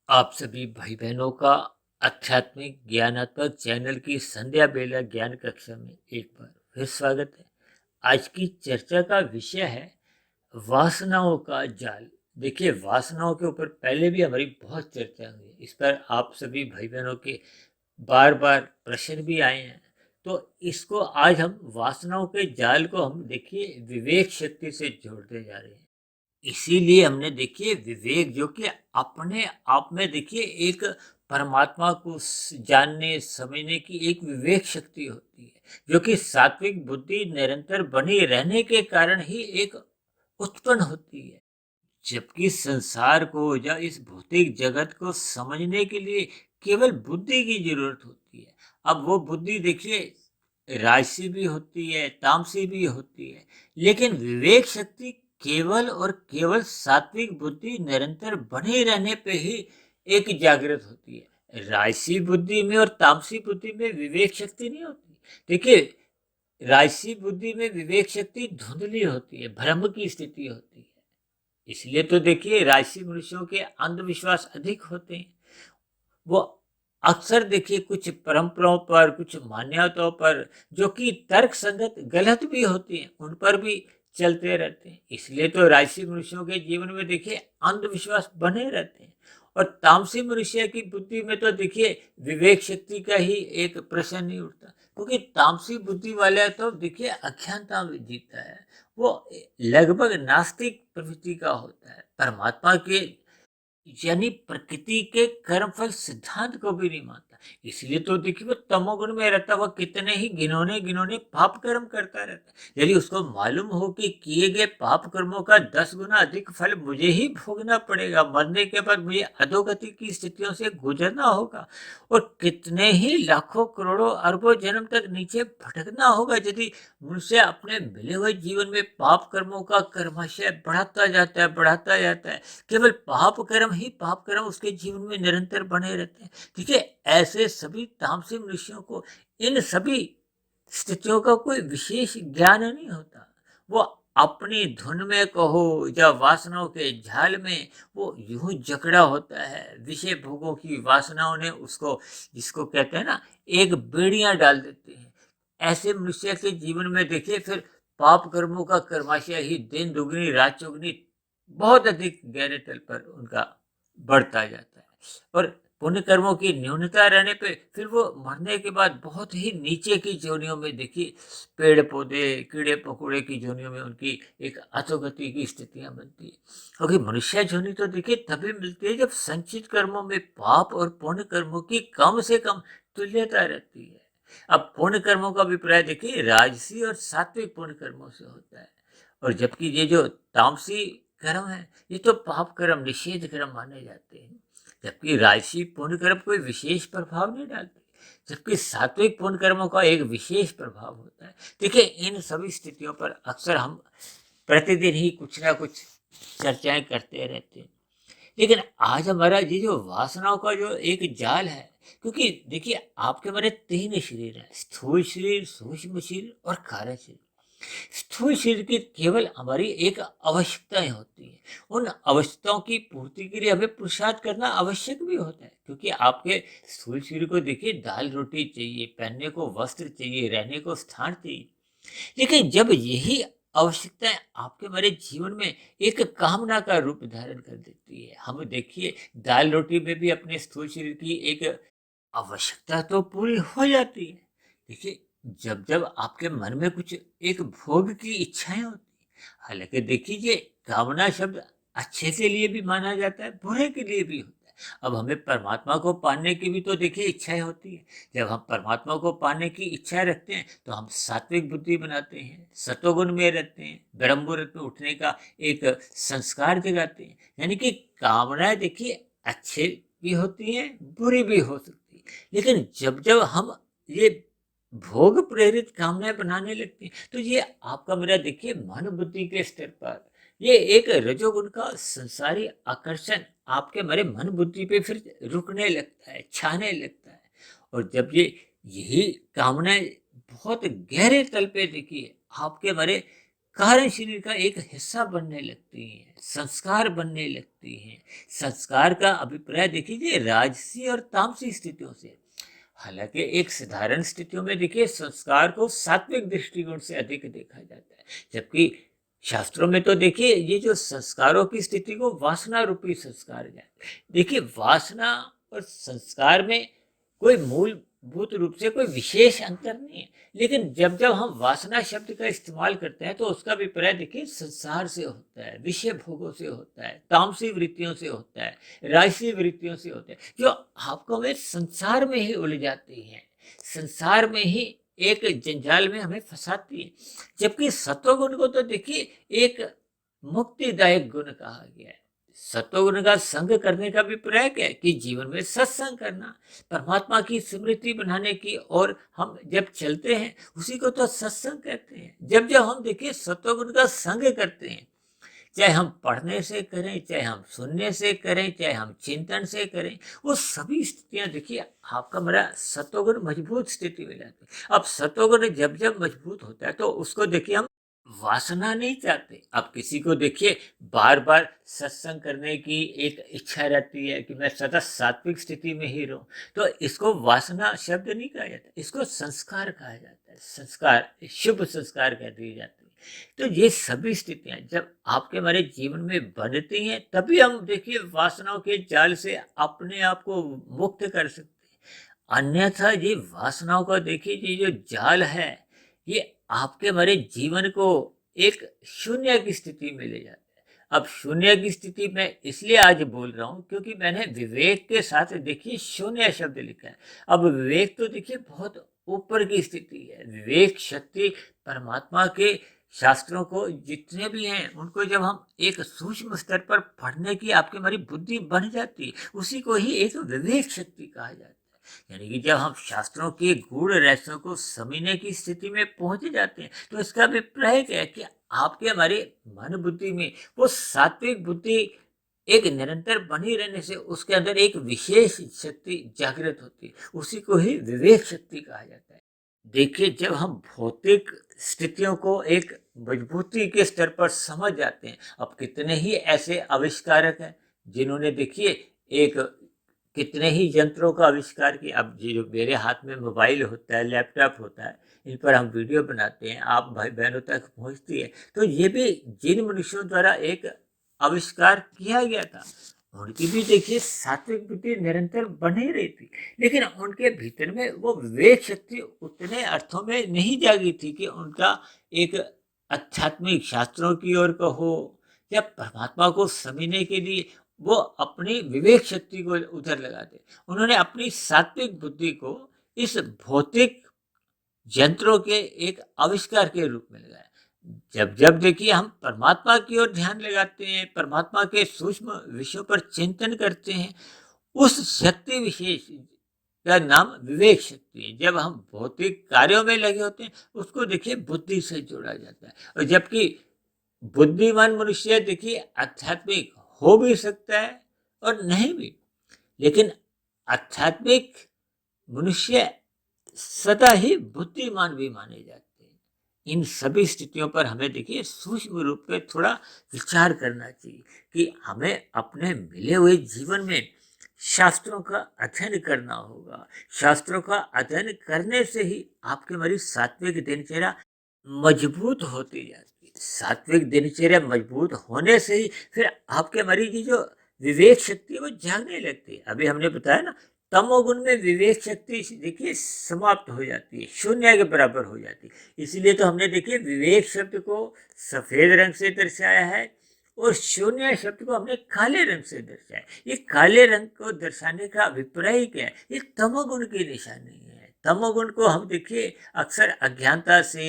आप सभी भाई बहनों का आध्यात्मिक ज्ञानात्मक चैनल की संध्या बेला ज्ञान कक्षा में एक बार फिर स्वागत है। आज की चर्चा का विषय है वासनाओं का जाल। देखिए, वासनाओं के ऊपर पहले भी हमारी बहुत चर्चा हुई है। इस पर आप सभी भाई बहनों के बार बार प्रश्न भी आए हैं। तो इसको आज हम वासनाओं के जाल को हम देखिए विवेक शक्ति से जोड़ते जा रहे हैं। इसीलिए हमने देखिए विवेक जो कि अपने आप में देखिए एक परमात्मा को जानने समझने की एक विवेक शक्ति होती है, जो कि सात्विक बुद्धि निरंतर बनी रहने के कारण ही एक उत्पन्न होती है। जबकि संसार को या इस भौतिक जगत को समझने के लिए केवल बुद्धि की जरूरत होती है। अब वो बुद्धि देखिए राजसी भी होती है, तामसी भी होती है, लेकिन विवेक शक्ति केवल और केवल सात्विक बुद्धि निरंतर बने रहने पे ही एक जागृत होती है। राजसी बुद्धि में और तामसी बुद्धि में विवेक शक्ति नहीं होती। देखिए, राजसी बुद्धि में विवेक शक्ति धुंधली होती है, भ्रम की स्थिति होती है। इसलिए तो देखिए राजसी मनुष्यों के अंधविश्वास अधिक होते हैं। वो अक्सर देखिए कुछ परंपराओं पर, कुछ मान्यताओं पर जो कि तर्क संगत गलत भी होती हैं, उन पर भी चलते रहते हैं। इसलिए तो राजसी मनुष्यों के जीवन में देखिए अंधविश्वास बने रहते हैं। और तामसी मनुष्य की बुद्धि में तो देखिए विवेक शक्ति का ही एक प्रश्न नहीं उठता, क्योंकि तामसी बुद्धि वाला तो देखिए अज्ञानता में जीता है। वो लगभग नास्तिक प्रवृत्ति का होता है, परमात्मा के यानी प्रकृति के कर्मफल सिद्धांत को भी नहीं मानता। इसलिए तो देखिए वो तमोगुण में रहता, वह कितने ही गिनौने गिनौने पाप कर्म करता रहता है। यदि उसको मालूम हो कि किए गए पाप कर्मों का 10 गुना अधिक फल मुझे ही भोगना पड़ेगा, मरने के बाद मुझे अधोगति की स्थितियों से गुजरना होगा और कितने ही लाखों करोड़ों अरबों जन्म तक नीचे भटकना होगा, यदि मनुष्य अपने मिले हुए जीवन में पाप कर्मों का कर्माशय बढ़ाता जाता है, केवल पाप कर्म ही पाप कर्म उसके जीवन में निरंतर बने रहते हैं। ठीक है, ऐसे सभी तामसी मनुष्यों को इन सभी स्थितियों का कोई विशेष ज्ञान नहीं होता। वो अपनी धुन में कहो या वासनाओं के झाल में वो यूं जकड़ा होता है। विषय भोगों की वासनाओं ने उसको, जिसको कहते हैं ना, एक बेड़ियां डाल देते हैं। ऐसे मनुष्य के जीवन में देखिए फिर पाप कर्मों का कर्माशय ही दिन दुगनी रात चौगनी बहुत अधिक गहरे तल पर उनका बढ़ता जाता है। और पुण्य कर्मों की न्यूनता रहने पे फिर वो मरने के बाद बहुत ही नीचे की जोनियों में देखिए पेड़ पौधे कीड़े पकौड़े की जोनियों में उनकी एक अधोगति की स्थितियां बनती है। क्योंकि मनुष्य जोनि तो देखिए तभी मिलती है जब संचित कर्मों में पाप और पुण्य कर्मों की कम से कम तुल्यता रहती है। अब पुण्य कर्मों का अभिप्राय देखिए राजसी और सात्विक पुण्य कर्मों से होता है, और जबकि ये जो तामसी कर्म है ये तो पाप कर्म, निषेध कर्म माने जाते हैं। जबकि राजसी पुण्य कर्म कोई विशेष प्रभाव नहीं डालते, जबकि सात्विक पुण्य कर्मों का एक विशेष प्रभाव होता है। देखिए, इन सभी स्थितियों पर अक्सर हम प्रतिदिन ही कुछ ना कुछ चर्चाएं करते रहते हैं। लेकिन आज हमारा ये जो वासनाओं का जो एक जाल है, क्योंकि देखिए आपके हमारे 3 शरीर हैं, स्थूल शरीर, सूक्ष्म शरीर और कार्य शरीर। स्थूल शरीर की केवल हमारी एक आवश्यकताएं होती हैं। उन आवश्यकताओं की पूर्ति के लिए हमें पुरुषार्थ करना आवश्यक भी होता है, क्योंकि आपके स्थूल शरीर को देखिए दाल रोटी चाहिए, पहनने को वस्त्र चाहिए, रहने को स्थान चाहिए। लेकिन जब यही आवश्यकताएं आपके हमारे जीवन में एक कामना का रूप धारण कर देती है, हम देखिए दाल रोटी में भी अपने स्थूल शरीर की एक आवश्यकता तो पूरी हो जाती है। देखिए, जब जब आपके मन में कुछ एक भोग की इच्छाएं होती हैं, हालांकि देखिए ये कामना शब्द अच्छे के लिए भी माना जाता है, बुरे के लिए भी होता है। अब हमें परमात्मा को पाने की भी तो देखिए इच्छाएं होती है। जब हम परमात्मा को पाने की इच्छा रखते हैं तो हम सात्विक बुद्धि बनाते हैं, सतोगुण में रहते हैं, ब्रह्म मुहूर्त में उठने का एक संस्कार जगाते हैं। यानी कि कामनाएं देखिए अच्छे भी होती हैं, बुरी भी हो सकती है। लेकिन जब जब हम ये भोग प्रेरित कामनाएं बनाने लगते हैं तो ये आपका मेरा देखिए मन बुद्धि के स्तर पर ये एक रजोगुण का संसारी आकर्षण आपके मेरे मन बुद्धि पे फिर रुकने लगता है, छाने लगता है। और जब यही कामनाएं बहुत गहरे तल पे देखिए आपके मेरे कारण शरीर का एक हिस्सा बनने लगती हैं, संस्कार बनने लगती हैं। संस्कार का अभिप्राय देखिए राजसी और तामसी स्थितियों से। हालांकि एक साधारण स्थितियों में देखिए संस्कार को सात्विक दृष्टिकोण से अधिक देखा जाता है, जबकि शास्त्रों में तो देखिए ये जो संस्कारों की स्थिति को वासना रूपी संस्कार जाए। देखिए वासना और संस्कार में कोई मूलभूत रूप से कोई विशेष अंतर नहीं है, लेकिन जब जब हम वासना शब्द का इस्तेमाल करते हैं तो उसका अभिप्राय देखिए संसार से होता है, विषय भोगों से होता है, तामसी वृत्तियों से होता है, राजसी वृत्तियों से होता है, जो आपको हमें संसार में ही उलझाती हैं, संसार में ही एक जंजाल में हमें फंसाती है। जबकि सत्वगुण को तो देखिए एक मुक्तिदायक गुण कहा गया है। सत्वगुण का संग करने का अभिप्राय क्या है कि जीवन में सत्संग करना, परमात्मा की स्मृति बनाने की, और हम जब चलते हैं उसी को तो सत्संग कहते हैं। जब जब हम देखिए सत्वगुण का संग करते हैं, चाहे हम पढ़ने से करें, चाहे हम सुनने से करें, चाहे हम चिंतन से करें, वो सभी स्थितियां देखिए आपका मेरा सत्वगुण मजबूत स्थिति में जाती है। अब सत्वगुण जब जब मजबूत होता है तो उसको देखिए हम वासना नहीं चाहते। अब किसी को देखिए बार बार सत्संग करने की एक इच्छा रहती है कि मैं सदा सात्विक स्थिति में ही रहूं, तो इसको वासना शब्द नहीं कहा जाता, इसको संस्कार कहा जाता है। संस्कार, शुभ संस्कार कह दिए जाते हैं। तो ये सभी स्थितियां जब आपके हमारे जीवन में बनती हैं, तभी हम देखिए वासनाओं के जाल से अपने आप को मुक्त कर सकते हैं। अन्यथा ये वासनाओं का देखिए ये जो जाल है, ये आपके हमारे जीवन को एक शून्य की स्थिति में ले जाता है। अब शून्य की स्थिति में इसलिए आज बोल रहा हूं क्योंकि मैंने विवेक के साथ देखिए शून्य शब्द लिखा है। अब विवेक तो देखिए बहुत ऊपर की स्थिति है। विवेक शक्ति परमात्मा के शास्त्रों को जितने भी हैं उनको जब हम एक सूक्ष्म स्तर पर पढ़ने की आपकी हमारी बुद्धि बन जाती है, उसी को ही एक विवेक शक्ति कहा जाता है। यानी कि जब हम शास्त्रों के गूढ़ रहस्यों को समझने की स्थिति में पहुंच जाते हैं तो इसका अभिप्राय क्या है कि आपके हमारे मन बुद्धि में वो सात्विक बुद्धि एक निरंतर बनी रहने से उसके अंदर एक विशेष शक्ति जागृत होती है, उसी को ही विवेक शक्ति कहा जाता है। देखिए जब हम भौतिक स्थितियों को एक मजबूती के स्तर पर समझ जाते हैं, अब कितने ही ऐसे आविष्कारक हैं जिन्होंने देखिए एक कितने ही यंत्रों का आविष्कार किया। अब ये जो मेरे हाथ में मोबाइल होता है, लैपटॉप होता है, इन पर हम वीडियो बनाते हैं, आप भाई बहनों तक पहुंचती है, तो ये भी जिन मनुष्यों द्वारा एक आविष्कार किया गया था, उनकी भी देखिए सात्विक बुद्धि निरंतर बनी रही थी, लेकिन उनके भीतर में वो विवेक शक्ति उतने अर्थों में नहीं जागी थी कि उनका एक आध्यात्मिक शास्त्रों की ओर कहो या परमात्मा को समझने के लिए वो अपनी विवेक शक्ति को उधर लगाते। उन्होंने अपनी सात्विक बुद्धि को इस भौतिक यंत्रों के एक आविष्कार के रूप में लगाया। जब जब देखिए हम परमात्मा की ओर ध्यान लगाते हैं, परमात्मा के सूक्ष्म विषयों पर चिंतन करते हैं, उस शक्ति विशेष का नाम विवेक शक्ति है। जब हम भौतिक कार्यों में लगे होते हैं उसको देखिए बुद्धि से जोड़ा जाता है। और जबकि बुद्धिमान मनुष्य देखिए आध्यात्मिक हो भी सकता है और नहीं भी, लेकिन आध्यात्मिक मनुष्य सदा ही बुद्धिमान भी माने जाते हैं। इन सभी स्थितियों पर हमें देखिए सूक्ष्म रूप में थोड़ा विचार करना चाहिए कि हमें अपने मिले हुए जीवन में शास्त्रों का अध्ययन करना होगा। शास्त्रों का अध्ययन करने से ही आपकी हमारी सात्विक दिनचर्या मजबूत होती जाती है। सात्विक दिनचर्या मजबूत होने से ही फिर आपके हमारी की जो विवेक शक्ति है वो जागने लगती है। अभी हमने बताया ना, तमोगुण में विवेक शक्ति देखिए समाप्त हो जाती है, शून्य के बराबर हो जाती है। इसीलिए तो हमने देखिए विवेक शब्द को सफेद रंग से दर्शाया है और शून्य शब्द को हमने काले रंग से दर्शाया। ये काले रंग को दर्शाने का अभिप्राय क्या है? ये तमोगुण की निशानी है। तमोगुण को हम देखिए अक्सर अज्ञानता से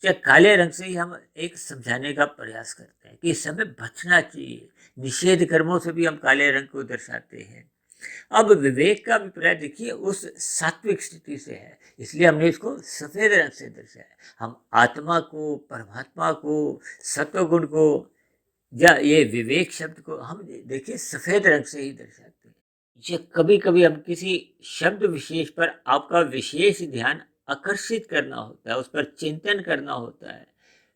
या काले रंग से ही हम एक समझाने का प्रयास करते हैं कि इस समय बचना चाहिए। निषेध कर्मों से भी हम काले रंग को दर्शाते हैं। अब विवेक का अभिप्राय देखिए उस सात्विक स्थिति से है, इसलिए हमने इसको सफेद रंग से दर्शाया। हम आत्मा को, परमात्मा को, सत्वगुण को या ये विवेक शब्द को हम देखिए सफेद रंग से ही दर्शाते हैं। ये कभी कभी हम किसी शब्द विशेष पर आपका विशेष ध्यान आकर्षित करना होता है, उस पर चिंतन करना होता है,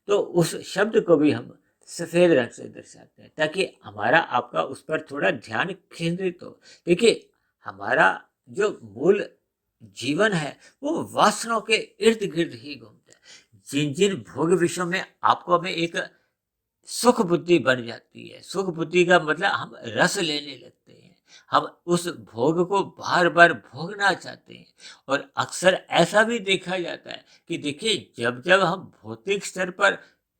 तो उस शब्द को भी हम सफ़ेद रंग से दर्शाते हैं ताकि हमारा आपका उस पर थोड़ा ध्यान केंद्रित हो। देखिए, हमारा जो मूल जीवन है वो वासनाओं के इर्द गिर्द ही घूमता है। जिन जिन भोग विषयों में आपको हमें एक सुख बुद्धि बन जाती है। सुख बुद्धि का मतलब हम रस लेने लगते हैं। हम उस भोग को बार-बार भोगना चाहते हैं और अक्सर ऐसा भी देखा जाता है कि देखिए, जब-जब हम भौतिक स्तर पर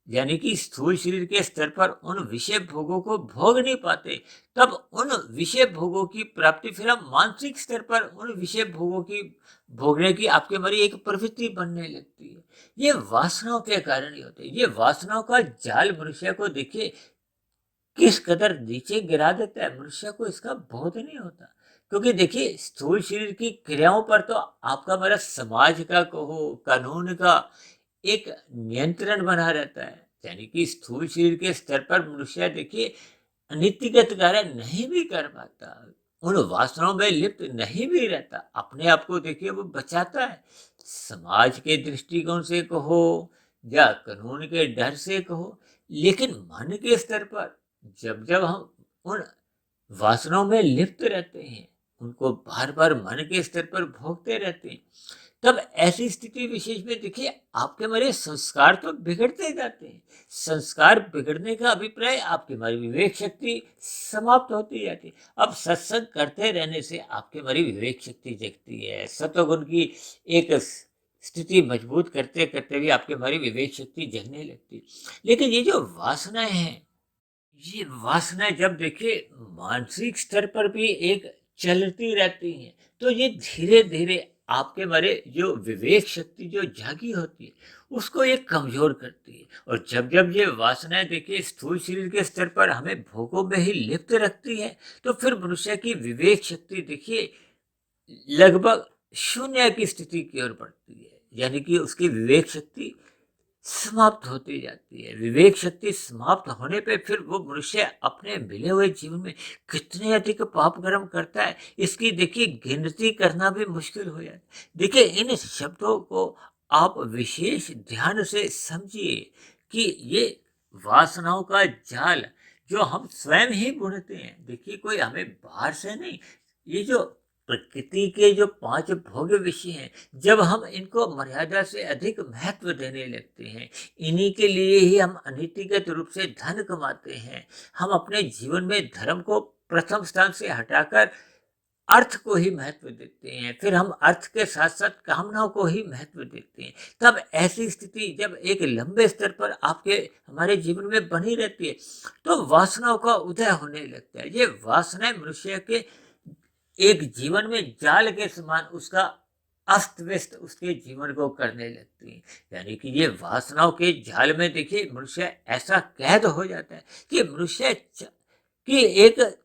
यानी कि स्थूल शरीर के स्तर पर उन विषय भोगों को भोग नहीं पाते, तब उन विषय भोगों की प्राप्ति फिर हम मानसिक स्तर पर उन विषय भोगों की भोगने की आपके हमारी एक प्रवृत्ति बनने लगती है। ये वासनाओं के कारण ही होते हैं। ये वासनाओं का जाल मनुष्य को देखिए किस कदर नीचे गिरा देता है, मनुष्य को इसका बोध नहीं होता। क्योंकि देखिए, स्थूल शरीर की क्रियाओं पर तो आपका मेरा समाज का कहो, कानून का एक नियंत्रण बना रहता है। यानी कि स्थूल शरीर के स्तर पर मनुष्य देखिए नीतिगत कार्य नहीं भी कर पाता, उन वासनाओं में लिप्त नहीं भी रहता, अपने आप को देखिए वो बचाता है। समाज के दृष्टिकोण से कहो या कानून के डर से कहो, लेकिन मन के स्तर पर जब हम उन वासनाओं में लिप्त रहते हैं, उनको बार-बार मन के स्तर पर भोगते रहते हैं, तब ऐसी स्थिति विशेष में देखिए आपके हमारे संस्कार तो बिगड़ते जाते हैं। संस्कार बिगड़ने का अभिप्राय आपकी हमारी विवेक शक्ति समाप्त होती जाती है। अब सत्संग करते रहने से आपकी हमारी विवेक शक्ति जगती है। सत्वगुण की एक स्थिति मजबूत करते-करते भी आपकी हमारी विवेक शक्ति जगने लगती है। लेकिन ये जो वासनाएँ हैं, ये वासनाएँ जब देखिए मानसिक स्तर पर भी एक चलती रहती हैं, तो ये धीरे-धीरे आपके हमारे जो विवेक शक्ति जो जागी होती है, उसको ये कमज़ोर करती है। और जब-जब ये वासनाएँ देखिए स्थूल शरीर के स्तर पर हमें भोगों में ही लिप्त रखती है, तो फिर मनुष्य की विवेक शक्ति देखिए लगभग शून्य की स्थिति की ओर बढ़ती है। यानी कि उसकी विवेक शक्ति समाप्त होती जाती है। विवेक शक्ति समाप्त होने पे फिर वो मनुष्य अपने मिले हुए जीवन में कितने अधिक पाप कर्म करता है, इसकी देखिए गिनती करना भी मुश्किल हो जाता है। देखिए, इन शब्दों को आप विशेष ध्यान से समझिए कि ये वासनाओं का जाल जो हम स्वयं ही बुनते हैं। देखिए, कोई हमें बाहर से नहीं, ये जो प्रकृति के जो 5 भोग्य विषय हैं, जब हम इनको मर्यादा से अधिक महत्व देने लगते हैं, इन्हीं के लिए ही हम अनीतिगत रूप से धन कमाते हैं। हम अपने जीवन में धर्म को प्रथम स्थान से हटाकर अर्थ को ही महत्व देते हैं। फिर हम अर्थ के साथ-साथ कामनाओं को ही महत्व देते हैं। तब ऐसी स्थिति जब एक लंबे स्तर पर आपके हमारे जीवन में बनी रहती है, तो वासनाओं का उदय होने लगता है। ये वासनाएँ मनुष्य के एक जीवन में जाल के समान उसका अस्त-व्यस्त उसके जीवन को करने लगती हैं। यानी कि ये वासनाओं के जाल में देखिए मनुष्य ऐसा कैद हो जाता है कि मनुष्य की एक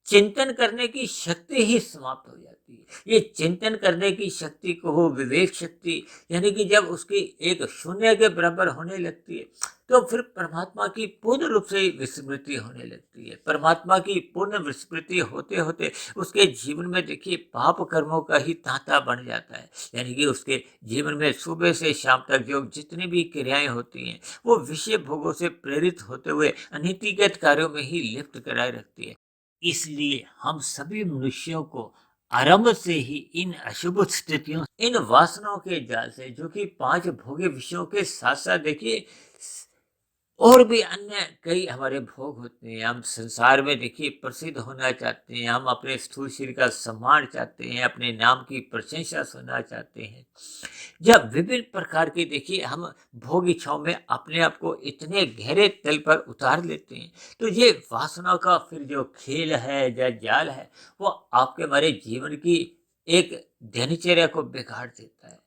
चिंतन करने की शक्ति ही समाप्त हो जाती है। ये चिंतन करने की शक्ति को हो विवेक शक्ति, यानी कि जब उसकी एक शून्य के बराबर होने लगती है, तो फिर परमात्मा की पूर्ण रूप से विस्मृति होने लगती है। परमात्मा की पूर्ण विस्मृति होते-होते उसके जीवन में देखिए पाप कर्मों का ही तांता बन जाता है। यानी कि उसके जीवन में सुबह से शाम तक जो जितनी भी क्रियाएँ होती हैं, वो विषय भोगों से प्रेरित होते हुए अनीतिगत कार्यों में ही लिप्त कराए रखती है। इसलिए हम सभी मनुष्यों को आरंभ से ही इन अशुभ स्थितियों, इन वासनाओं के जाल से जो कि 5 भोग्य विषयों के साथ-साथ देखिए और भी अन्य कई हमारे भोग होते हैं। हम संसार में देखिए प्रसिद्ध होना चाहते हैं, हम अपने स्थूल शरीर का सम्मान चाहते हैं, अपने नाम की प्रशंसा सुनना चाहते हैं। जब विभिन्न प्रकार की देखिए हम भोग इच्छाओं में अपने आप को इतने गहरे तल पर उतार लेते हैं, तो ये वासना का फिर जो खेल है या जाल है, वो आपके हमारे जीवन की एक दिनचर्या को बिगाड़ देता है।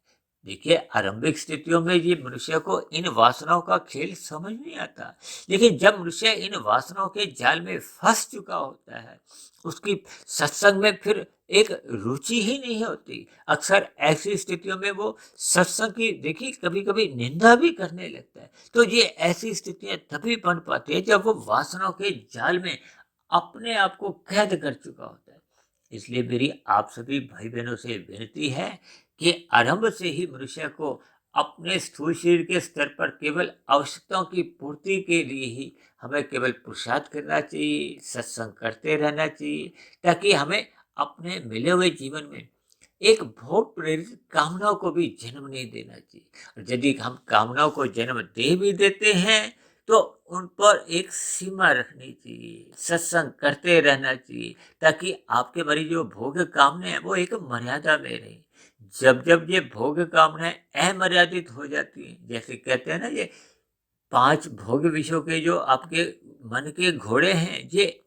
देखिए, आरंभिक स्थितियों में ये मनुष्य को इन वासनाओं का खेल समझ नहीं आता, लेकिन जब मनुष्य इन वासनाओं के जाल में फंस चुका होता है, उसकी सत्संग में फिर एक रुचि ही नहीं होती। अक्सर ऐसी स्थितियों में वो सत्संग की देखिए कभी-कभी निंदा भी करने लगता है। तो ये ऐसी स्थितियाँ तभी बन पाती है जब वो वासनाओं के जाल में अपने आप को कैद कर चुका होता है। इसलिए मेरी आप सभी भाई-बहनों से विनती है कि आरंभ से ही मनुष्य को अपने स्थूल शरीर के स्तर पर केवल आवश्यकताओं की पूर्ति के लिए ही हमें केवल पुरुषार्थ करना चाहिए, सत्संग करते रहना चाहिए, ताकि हमें अपने मिले हुए जीवन में एक भोग प्रेरित कामनाओं को भी जन्म नहीं देना चाहिए। और यदि हम कामनाओं को जन्म दे भी देते हैं तो उन पर एक सीमा रखनी चाहिए, सत्संग करते रहना चाहिए, ताकि आपके भरी जो भोग कामना है वो एक मर्यादा में रहे। जब जब ये भोग कामनाएं अमर्यादित हो जाती हैं, जैसे कहते हैं ना, ये 5 भोग विषयों के जो आपके मन के घोड़े हैं, ये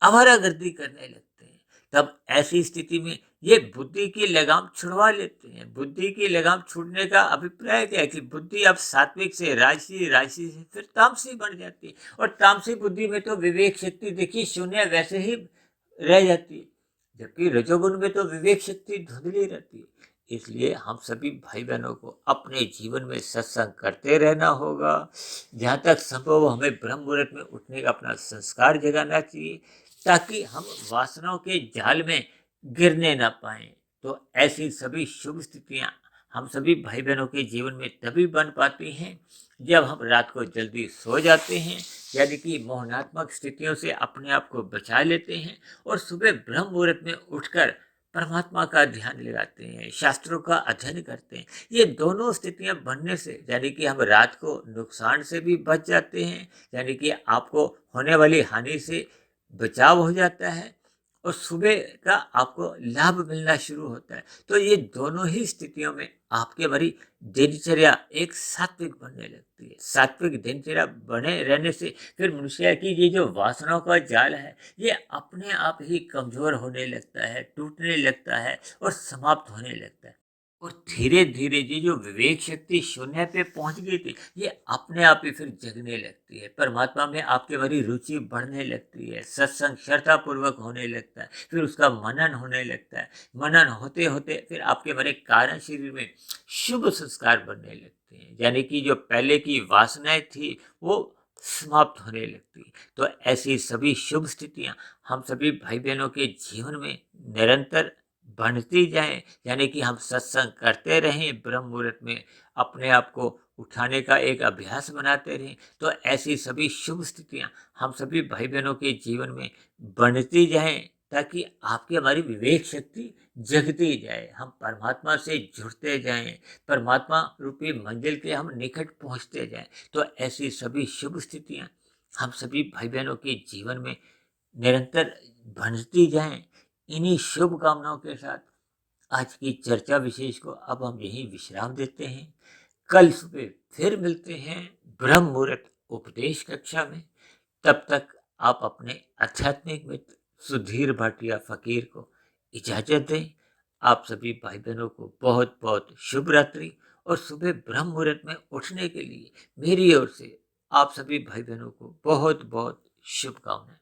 आवारागर्दी करने लगते हैं। तब ऐसी स्थिति में ये बुद्धि की लगाम छुड़वा लेते हैं। बुद्धि की लगाम छूटने का अभिप्राय क्या है कि बुद्धि अब सात्विक से राजसी, राजसी से फिर तामसी बन जाती है। और तामसी बुद्धि में तो विवेक शक्ति देखिए शून्य वैसे ही रह जाती है, जबकि रजोगुण में तो विवेक शक्ति धुंधली रहती है। इसलिए हम सभी भाई बहनों को अपने जीवन में सत्संग करते रहना होगा। जहाँ तक संभव हो हमें ब्रह्म मुहूर्त में उठने का अपना संस्कार जगाना चाहिए, ताकि हम वासनाओं के जाल में गिरने ना पाएं। तो ऐसी सभी शुभ स्थितियां हम सभी भाई बहनों के जीवन में तभी बन पाती हैं जब हम रात को जल्दी सो जाते हैं, यानी कि मोहनात्मक स्थितियों से अपने आप को बचा लेते हैं और सुबह ब्रह्म मुहूर्त में उठकर परमात्मा का ध्यान लगाते हैं, शास्त्रों का अध्ययन करते हैं। ये दोनों स्थितियां बनने से यानी कि हम रात को नुकसान से भी बच जाते हैं, यानी कि आपको होने वाली हानि से बचाव हो जाता है और सुबह का आपको लाभ मिलना शुरू होता है। तो ये दोनों ही स्थितियों में आपके भरी दिनचर्या एक सात्विक बनने लगती है। सात्विक दिनचर्या बने रहने से फिर मनुष्य की ये जो वासनाओं का जाल है, ये अपने आप ही कमजोर होने लगता है, टूटने लगता है और समाप्त होने लगता है। और धीरे धीरे ये जो विवेक शक्ति शून्य पे पहुंच गई थी, ये अपने आप ही फिर जगने लगती है। परमात्मा में आपके भरी रुचि बढ़ने लगती है, सत्संग श्रद्धा पूर्वक होने लगता है, फिर उसका मनन होने लगता है। मनन होते होते फिर आपके भरे कारण शरीर में शुभ संस्कार बनने लगते हैं, यानी कि जो पहले की वासनाएं थी वो समाप्त होने लगती। तो ऐसी सभी शुभ स्थितियां हम सभी भाई बहनों के जीवन में निरंतर बढ़ती जाए, यानी कि हम सत्संग करते रहें, ब्रह्म मुहूर्त में अपने आप को उठाने का एक अभ्यास बनाते रहें। तो ऐसी सभी शुभ स्थितियां हम सभी भाई बहनों के जीवन में बढ़ती जाएं, ताकि आपकी हमारी विवेक शक्ति जगती जाए, हम परमात्मा से जुड़ते जाएं, परमात्मा रूपी मंजिल के हम निकट पहुंचते जाएं। तो ऐसी सभी शुभ स्थितियां हम सभी भाई बहनों के जीवन में निरंतर बढ़ती जाएं। इन्हीं शुभ कामनाओं के साथ आज की चर्चा विशेष को अब हम यहीं विश्राम देते हैं। कल सुबह फिर मिलते हैं ब्रह्म मुहूर्त उपदेश कक्षा में। तब तक आप अपने आध्यात्मिक मित्र सुधीर भाटिया फकीर को इजाजत दें। आप सभी भाई बहनों को बहुत बहुत शुभ रात्रि और सुबह ब्रह्म मुहूर्त में उठने के लिए मेरी ओर से आप सभी भाई बहनों को बहुत बहुत शुभकामनाएं।